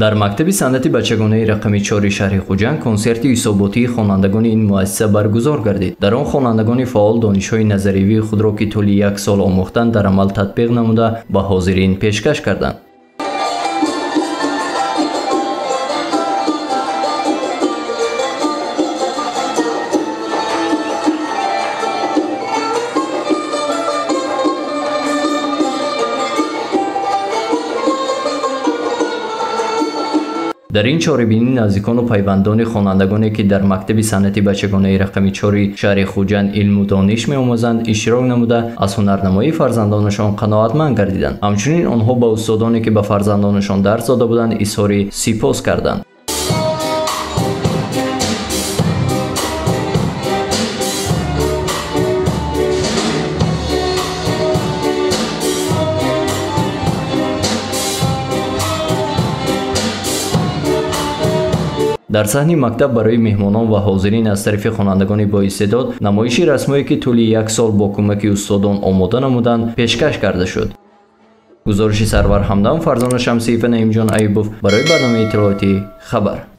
дар мактаби санъати бачагонаи рақами 4 шаҳри Хуҷанд консерти ҳисоботии хонандагони ин муассиса баргузор гардид. Дар он хонандагони фаъол донишҳои назариявии худро ки тӯли як сол омӯхтанд дар амал татбиқ намуда ба ҳозирин пешкаш карданд. дар ин чорабинӣ наздикону пайвандони хонандагоне ки дар мактаби санъати бачагонаи рақами 4 шаҳри Хуҷанд илму дониш меомӯзанд иштирок намуда аз ҳунарнамоии фарзандонашон қаноатманд гардиданд. ҳамчунин онҳо ба устодоне ки ба фарзандонашон дарс дода буданд изҳори сипос карданд. дар саҳни мактаб барои меҳмонон ва ҳозирин аз тарафи хонандагони боистеъдод намоиши расмое ки тӯли як сол бо кӯмаки устодон омода намуданд пешкаш карда шуд. гузориши Сарвар Ҳамдам, Фарзона Шамсиева, Наимҷон Айюбов барои барномаи иттилоотӣ Хабар.